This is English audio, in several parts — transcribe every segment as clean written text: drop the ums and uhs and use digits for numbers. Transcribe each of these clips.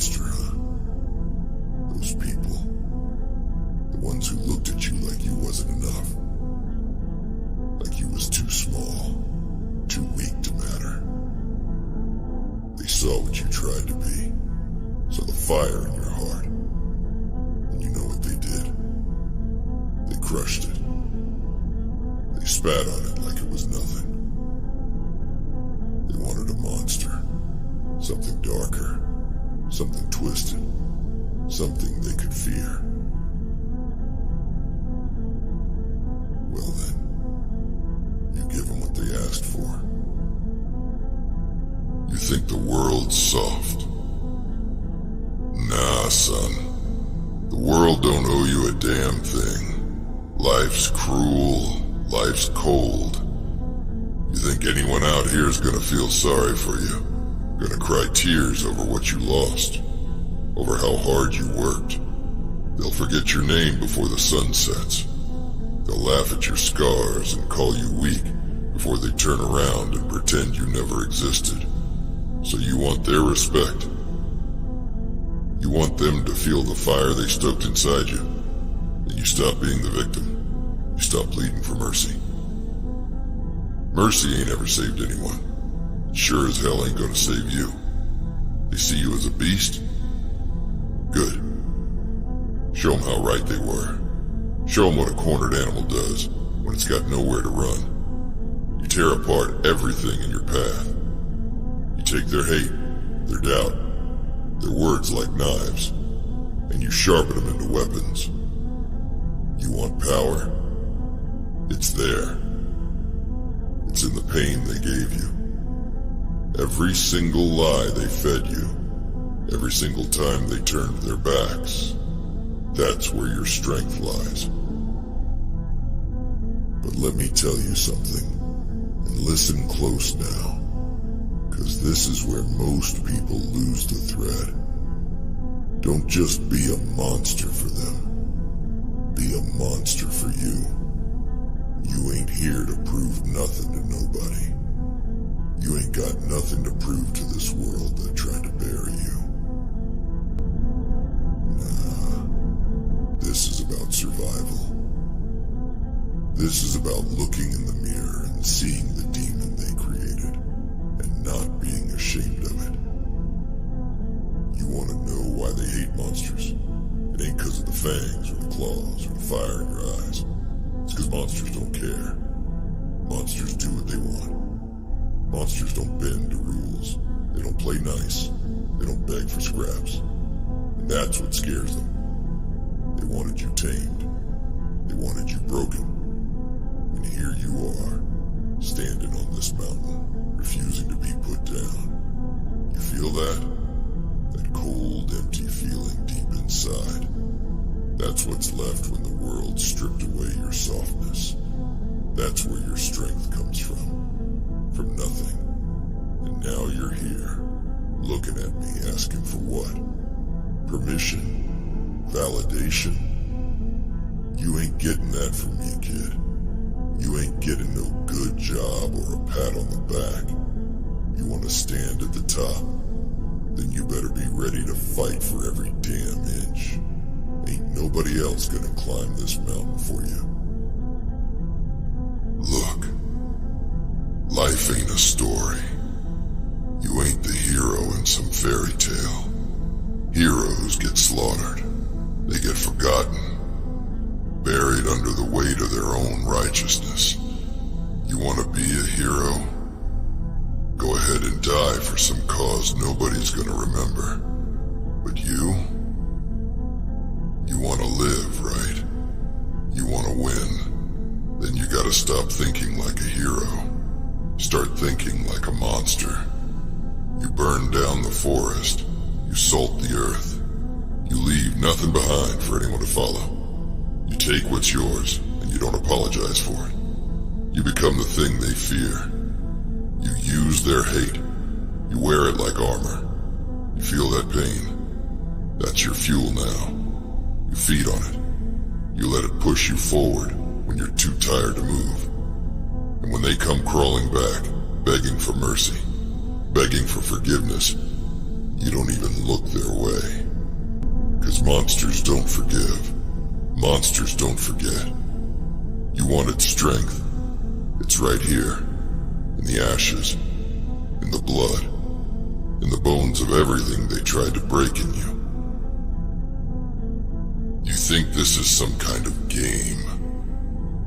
monster, huh? Those people. The ones who looked at you like you wasn't enough. Like you was too small, too weak to matter. They saw what you tried to be, saw the fire in your heart. And you know what they did? They crushed it. They spat on it like it was nothing. They wanted a monster. Something darker. Something twisted. Something they could fear. Well then, you give them what they asked for. You think the world's soft. Nah, son. The world don't owe you a damn thing. Life's cruel. Life's cold. You think anyone out here is gonna feel sorry for you? Gonna cry tears over what you lost? Over how hard you worked? They'll forget your name before the sun sets. They'll laugh at your scars and call you weak before they turn around and pretend you never existed. So you want their respect. You want them to feel the fire they stoked inside you. Then you stop being the victim. You stop pleading for mercy. Mercy ain't ever saved anyone. It sure as hell ain't gonna save you. They see you as a beast? Good. Show them how right they were. Show them what a cornered animal does when it's got nowhere to run. You tear apart everything in your path. You take their hate, their doubt, their words like knives, and you sharpen them into weapons. You want power? It's there. It's in the pain they gave you. Every single lie they fed you. Every single time they turned their backs. That's where your strength lies. But let me tell you something, and listen close now, because this is where most people lose the thread. Don't just be a monster for them. Be a monster for you. You ain't here to prove nothing to nobody. You ain't got nothing to prove to this world that tried to bury you. Nah, this is about survival. This is about looking in the mirror and seeing the demon they created, and not being ashamed of it. You want to know why they hate monsters? It ain't because of the fangs, or the claws, or the fire in your eyes. It's because monsters don't care. Monsters do what they want. Monsters don't bend to rules. They don't play nice. They don't beg for scraps. And that's what scares them. They wanted you tamed. They wanted you broken. And here you are, standing on this mountain, refusing to be put down. You feel that? That cold, empty feeling deep inside. That's what's left when the world stripped away your softness. That's where your strength comes from. From nothing. And now you're here, looking at me, asking for what? Permission? Validation? You ain't getting that from me, kid. You ain't getting no good job or a pat on the back. You want to stand at the top? Then you better be ready to fight for every damn inch. Ain't nobody else gonna climb this mountain for you. Look, life ain't a story. You ain't the hero in some fairy tale. Heroes get slaughtered. They get forgotten. Buried under the weight of their own righteousness. You want to be a hero? Go ahead and die for some cause nobody's gonna remember. But you want to live, right? You want to win. Then you gotta stop thinking like a hero. Start thinking like a monster. You burn down the forest. You salt the earth. You leave nothing behind for anyone to follow. You take what's yours, and you don't apologize for it. You become the thing they fear. You use their hate. You wear it like armor. You feel that pain. That's your fuel now. You feed on it. You let it push you forward when you're too tired to move. And when they come crawling back, begging for mercy, begging for forgiveness, you don't even look their way. Monsters don't forget. You wanted strength. It's right here. In the ashes. In the blood. In the bones of everything they tried to break in you. You think this is some kind of game.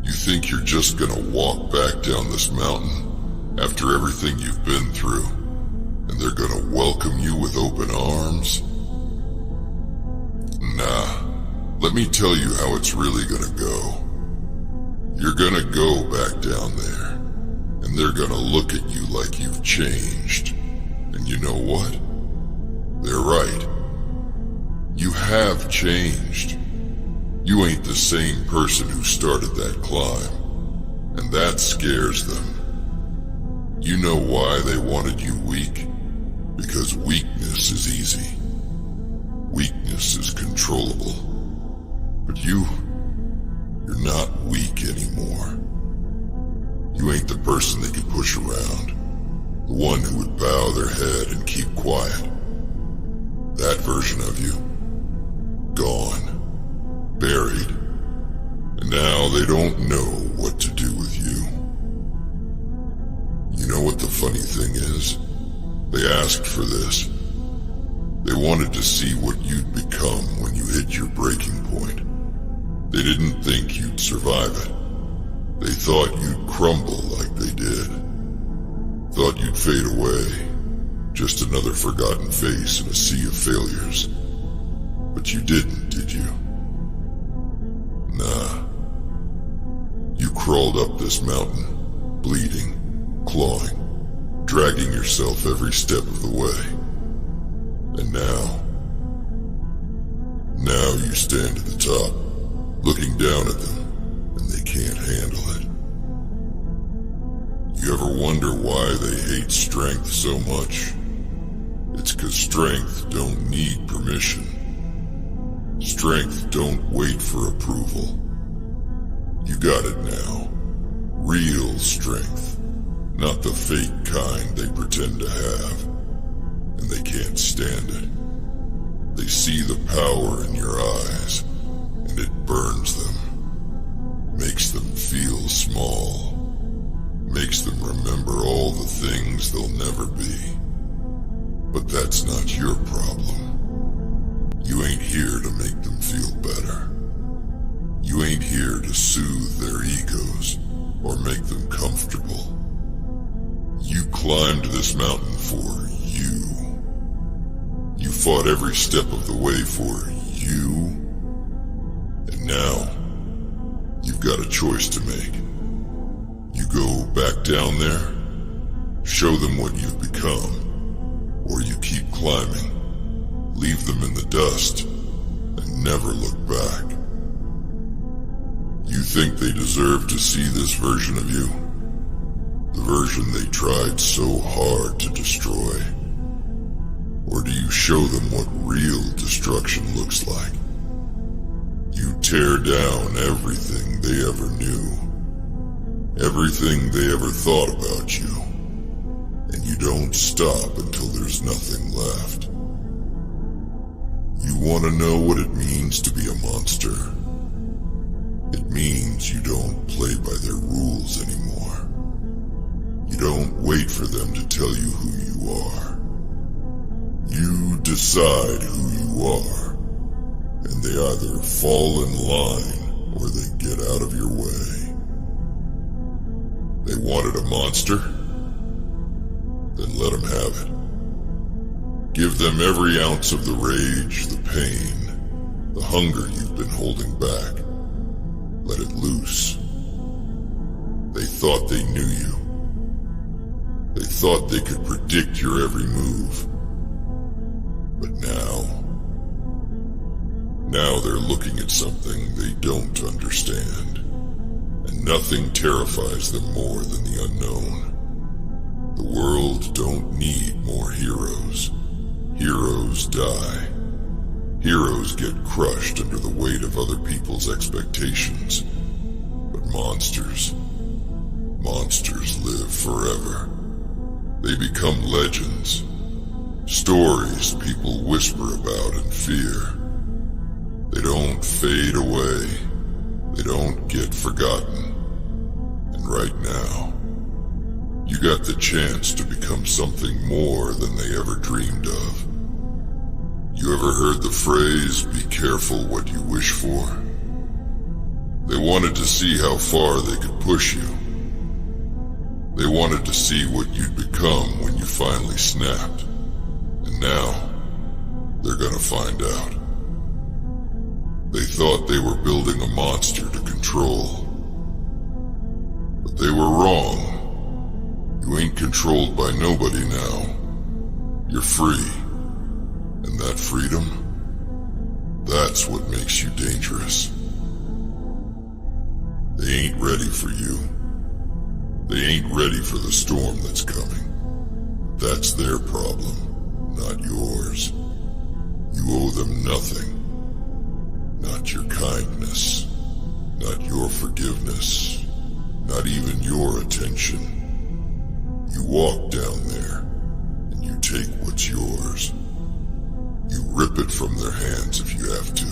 You think you're just gonna walk back down this mountain after everything you've been through, and they're gonna welcome you with open arms? Nah, let me tell you how it's really gonna go. You're gonna go back down there, and they're gonna look at you like you've changed. And you know what? They're right. You have changed. You ain't the same person who started that climb, and that scares them. You know why they wanted you weak? Because weakness is easy. Weakness is controllable. But you're not weak anymore. You ain't the person they could push around, the one who would bow their head and keep quiet. That version of you, gone. Buried, and now they don't know what to do with you. You know what the funny thing is? They asked for this. They wanted to see what you'd become when you hit your breaking point. They didn't think you'd survive it. They thought you'd crumble like they did. Thought you'd fade away, just another forgotten face in a sea of failures. But you didn't, did you? Nah. You crawled up this mountain, bleeding, clawing, dragging yourself every step of the way. And now you stand at the top, looking down at them, and they can't handle it. You ever wonder why they hate strength so much? It's 'cause strength don't need permission. Strength don't wait for approval. You got it now. Real strength. Not the fake kind they pretend to have. And they can't stand it. They see the power in your eyes, and it burns them. Makes them feel small. Makes them remember all the things they'll never be. But that's not your problem. You ain't here to make them feel better. You ain't here to soothe their egos or make them comfortable. You climbed this mountain for you. You fought every step of the way for you. And now, you've got a choice to make. You go back down there, show them what you've become, or you keep climbing. Leave them in the dust, and never look back. You think they deserve to see this version of you? The version they tried so hard to destroy? Or do you show them what real destruction looks like? You tear down everything they ever knew, everything they ever thought about you, and you don't stop until there's nothing left. You want to know what it means to be a monster? It means you don't play by their rules anymore. You don't wait for them to tell you who you are. You decide who you are, and they either fall in line or they get out of your way. They wanted a monster? Then let them have it. Give them every ounce of the rage, the pain, the hunger you've been holding back. Let it loose. They thought they knew you. They thought they could predict your every move. But now they're looking at something they don't understand. And nothing terrifies them more than the unknown. The world don't need more heroes. Heroes die. Heroes get crushed under the weight of other people's expectations. But monsters live forever. They become legends. Stories people whisper about in fear. They don't fade away. They don't get forgotten. And right now, you got the chance to become something more than they ever dreamed of. You ever heard the phrase, be careful what you wish for? They wanted to see how far they could push you. They wanted to see what you'd become when you finally snapped. And now, they're gonna find out. They thought they were building a monster to control. But they were wrong. You ain't controlled by nobody now. You're free. And that freedom, that's what makes you dangerous. They ain't ready for you. They ain't ready for the storm that's coming. That's their problem, not yours. You owe them nothing. Not your kindness, not your forgiveness, not even your attention. You walk down there, and you take what's yours. You rip it from their hands if you have to.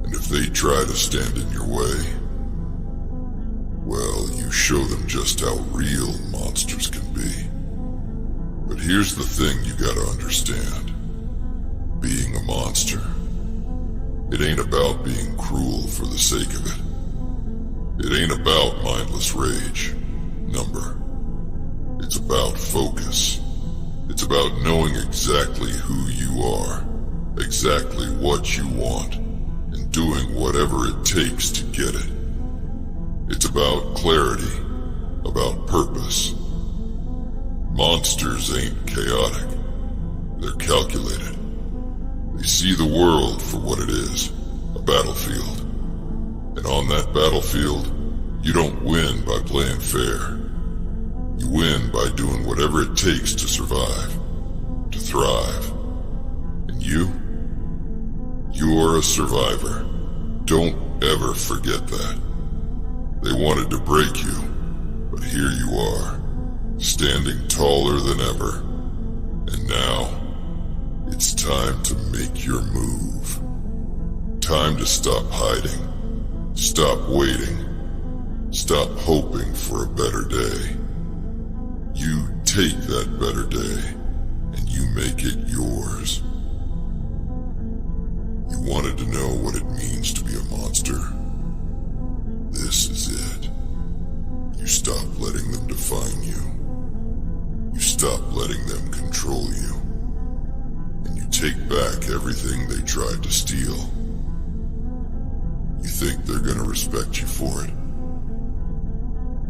And if they try to stand in your way, well, you show them just how real monsters can be. But here's the thing you gotta understand. Being a monster, it ain't about being cruel for the sake of it. It ain't about mindless rage, number. It's about focus. It's about knowing exactly who you are, exactly what you want, and doing whatever it takes to get it. It's about clarity, about purpose. Monsters ain't chaotic. They're calculated. They see the world for what it is, a battlefield. And on that battlefield, you don't win by playing fair. You win by doing whatever it takes to survive, to thrive. And you're a survivor. Don't ever forget that. They wanted to break you, but here you are, standing taller than ever. And now, it's time to make your move. Time to stop hiding, stop waiting, stop hoping for a better day. You take that better day, and you make it yours. You wanted to know what it means to be a monster? This is it. You stop letting them define you. You stop letting them control you. And you take back everything they tried to steal. You think they're gonna respect you for it?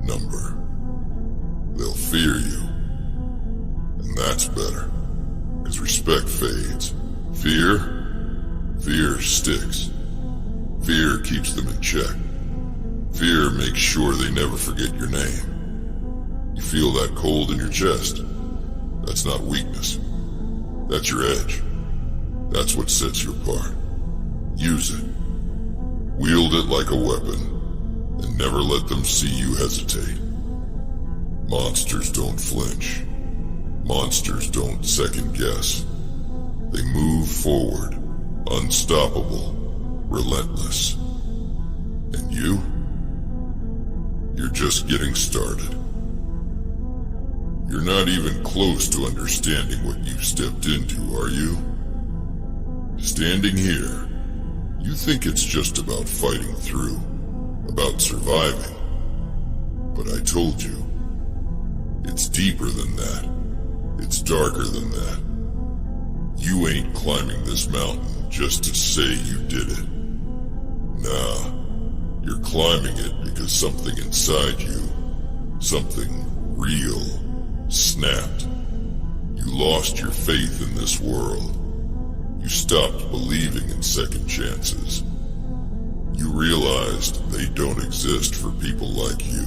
Number. They'll fear you. And that's better. Because respect fades. Fear sticks. Fear keeps them in check. Fear makes sure they never forget your name. You feel that cold in your chest? That's not weakness. That's your edge. That's what sets you apart. Use it. Wield it like a weapon, and never let them see you hesitate. Monsters don't flinch. Monsters don't second guess. They move forward, unstoppable, relentless. And you're just getting started. You're not even close to understanding what you've stepped into, are you? Standing here, you think it's just about fighting through, about surviving. But I told you, it's deeper than that. It's darker than that. You ain't climbing this mountain just to say you did it. Nah, you're climbing it because something inside you, something real, snapped. You lost your faith in this world. You stopped believing in second chances. You realized they don't exist for people like you,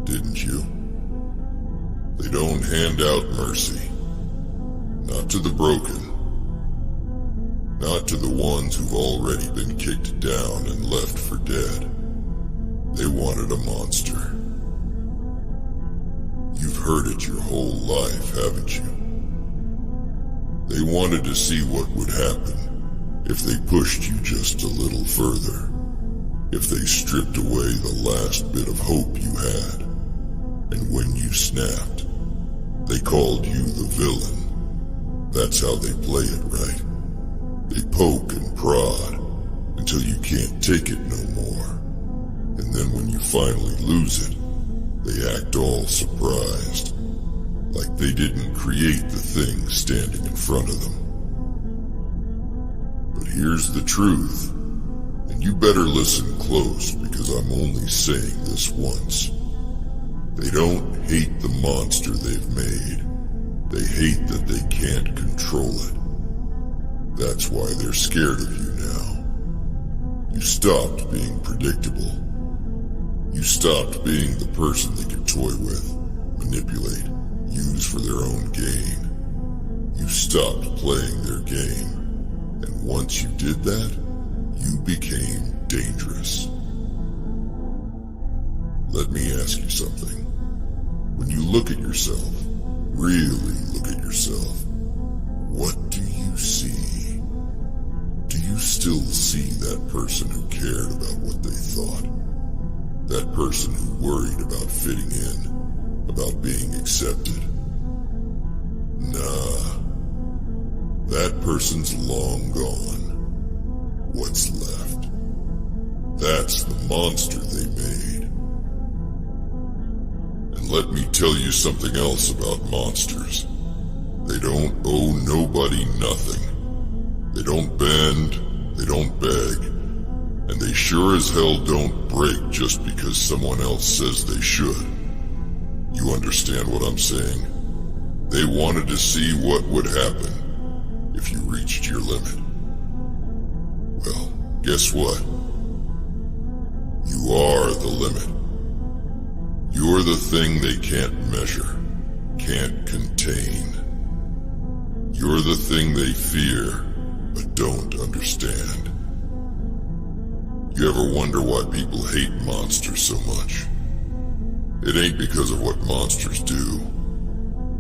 didn't you? They don't hand out mercy. Not to the broken. Not to the ones who've already been kicked down and left for dead. They wanted a monster. You've heard it your whole life, haven't you? They wanted to see what would happen if they pushed you just a little further. if they stripped away the last bit of hope you had. And when you snapped, they called you the villain. That's how they play it, right? They poke and prod until you can't take it no more. And then when you finally lose it, they act all surprised, like they didn't create the thing standing in front of them. But here's the truth, and you better listen close because I'm only saying this once. They don't hate the monster they've made. They hate that they can't control it. That's why they're scared of you now. You stopped being predictable. You stopped being the person they could toy with, manipulate, use for their own gain. You stopped playing their game. And once you did that, you became dangerous. Let me ask you something. When you look at yourself, really look at yourself, what do you see? Do you still see that person who cared about what they thought? That person who worried about fitting in, about being accepted? Nah. That person's long gone. What's left? That's the monster they made. And let me tell you something else about monsters. They don't owe nobody nothing. They don't bend, they don't beg, and they sure as hell don't break just because someone else says they should. You understand what I'm saying? They wanted to see what would happen if you reached your limit. Well, guess what? You are the limit. You're the thing they can't measure, can't contain. You're the thing they fear, but don't understand. You ever wonder why people hate monsters so much? It ain't because of what monsters do.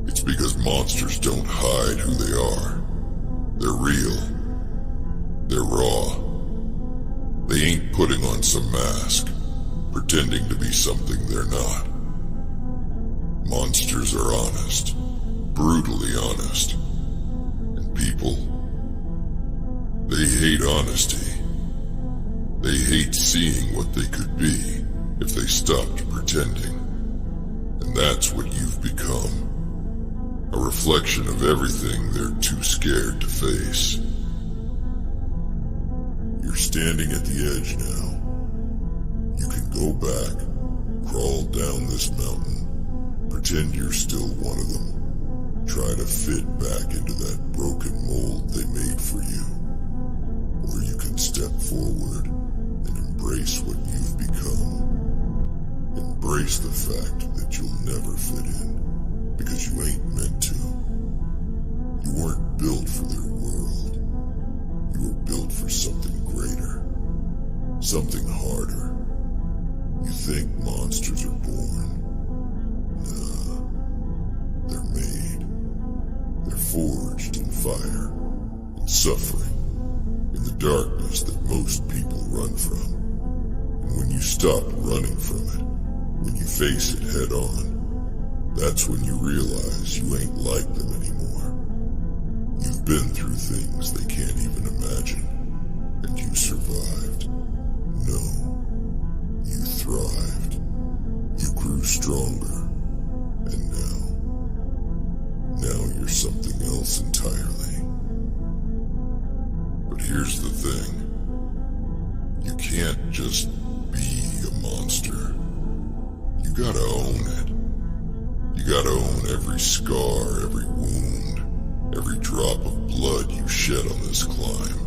It's because monsters don't hide who they are. They're real. They're raw. They ain't putting on some mask, pretending to be something they're not. Monsters are honest, brutally honest. And people, they hate honesty. They hate seeing what they could be if they stopped pretending. And that's what you've become. A reflection of everything they're too scared to face. You're standing at the edge now. You can go back, crawl down this mountain, pretend you're still one of them, try to fit back into that broken mold they made for you. Or you can step forward and embrace what you've become. Embrace the fact that you'll never fit in. Because you ain't meant to. You weren't built for their world. You were built for something greater. Something harder. You think monsters are born? Nah. They're made. They're forged in fire, in suffering, in the darkness that most people run from. And when you stop running from it, when you face it head on, that's when you realize you ain't like them anymore. You've been through things they can't even imagine, and you survived. No, you thrived. You grew stronger, and now you're something else entirely. But here's the thing. You can't just be a monster. You gotta own it. You gotta own every scar, every wound, every drop of blood you shed on this climb.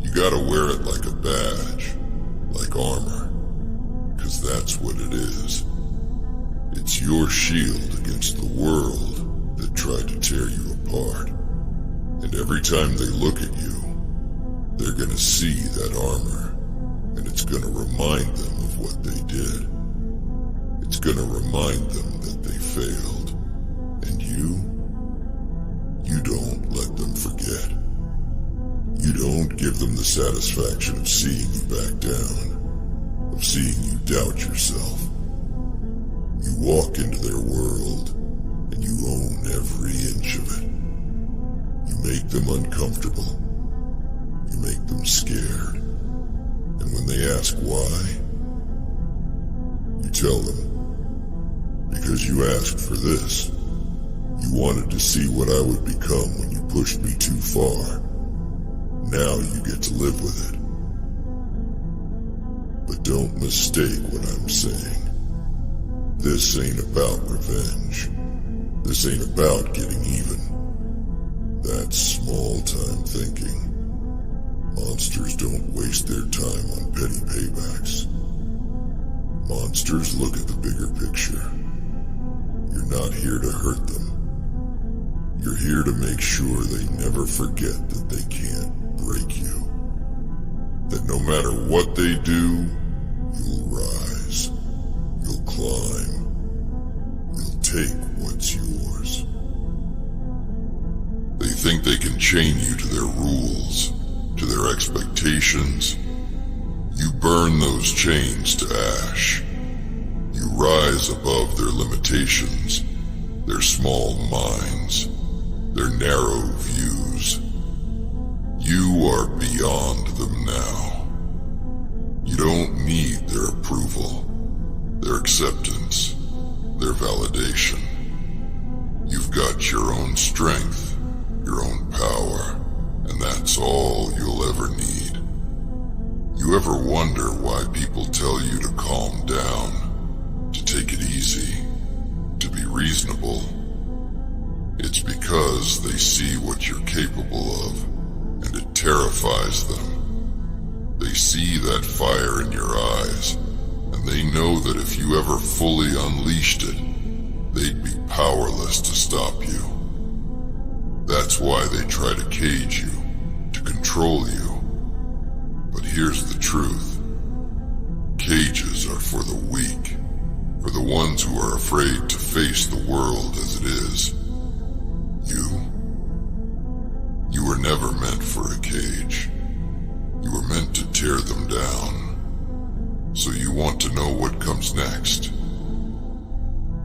You gotta wear it like a badge, like armor, 'cause that's what it is. It's your shield against the world that tried to tear you apart. And every time they look at you, they're gonna see that armor, and it's gonna remind them of what they did. It's gonna remind them that they failed. And you don't let them forget. You don't give them the satisfaction of seeing you back down. seeing you doubt yourself. You walk into their world, and you own every inch of it. You make them uncomfortable. You make them scared. And when they ask why, you tell them, because you asked for this. You wanted to see what I would become when you pushed me too far. Now you get to live with it. But don't mistake what I'm saying. This ain't about revenge. This ain't about getting even. That's small-time thinking. Monsters don't waste their time on petty paybacks. Monsters look at the bigger picture. You're not here to hurt them. You're here to make sure they never forget that they can't break you. That no matter what they do, you'll rise. You'll climb. You'll take what's yours. They think they can chain you to their rules, to their expectations. You burn those chains to ash. You rise above their limitations, their small minds, their narrow views. You are beyond them now. You don't need their approval, their acceptance, their validation. You've got your own strength, your own power, and that's all you'll ever need. You ever wonder why people tell you to calm down, to take it easy, to be reasonable? It's because they see what you're capable of, and it terrifies them. They see that fire in your eyes, and they know that if you ever fully unleashed it, they'd be powerless to stop you. That's why they try to cage you, to control you. But here's the truth. Cages are for the weak, for the ones who are afraid to face the world as it is. You were never meant for a cage. You were meant to tear them down. So you want to know what comes next.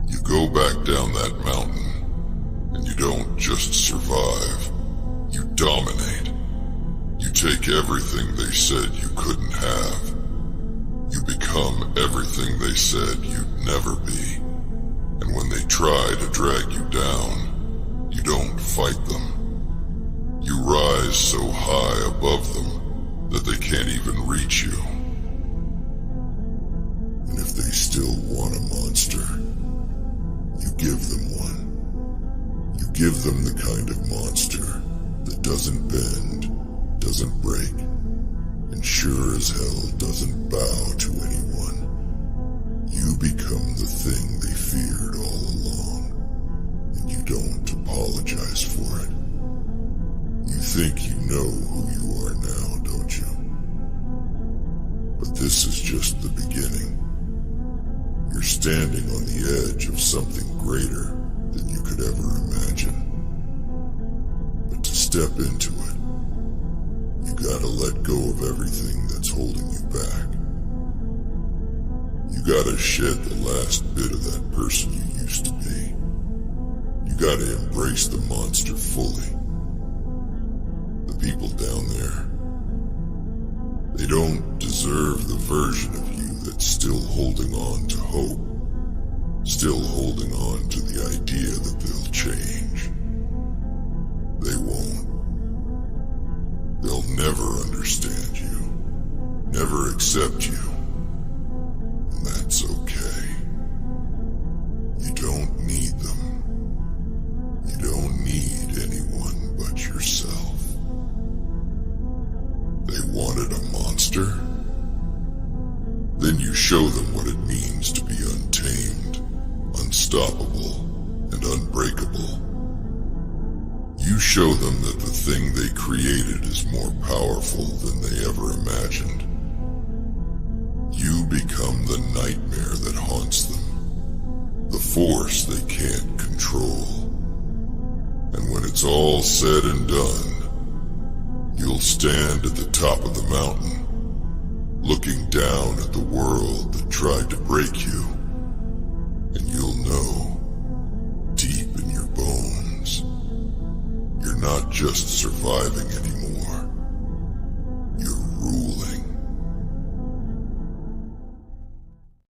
You go back down that mountain, and you don't just survive. You dominate. You take everything they said you couldn't have. You become everything they said you'd never be. And when they try to drag you down, you don't fight them. You rise so high above them that they can't even reach you. And if they still want a monster, you give them one. You give them the kind of monster that doesn't bend, doesn't break, and sure as hell doesn't bow to anyone. You become the thing they feared all along, and you don't apologize for it. You think you know who you are now, don't you? But this is just the beginning. You're standing on the edge of something greater than you could ever imagine. But to step into it, you gotta let go of everything that's holding you back. You gotta shed the last bit of that person you used to be. You gotta embrace the monster fully. The people down there, they don't deserve the version of you that's still holding on to hope, still holding on to the idea that they'll change. They won't. They'll never understand you, never accept you, and that's okay. You don't need them. You don't need anyone but yourself. They wanted a monster? Then you show them what it means to be untamed, unstoppable, and unbreakable. You show them that the thing they created is more powerful than they ever imagined. You become the nightmare that haunts them, the force they can't control. And when it's all said and done, you'll stand at the top of the mountain, looking down at the world that tried to break you, and you'll know, deep in your bones, you're not just surviving anymore.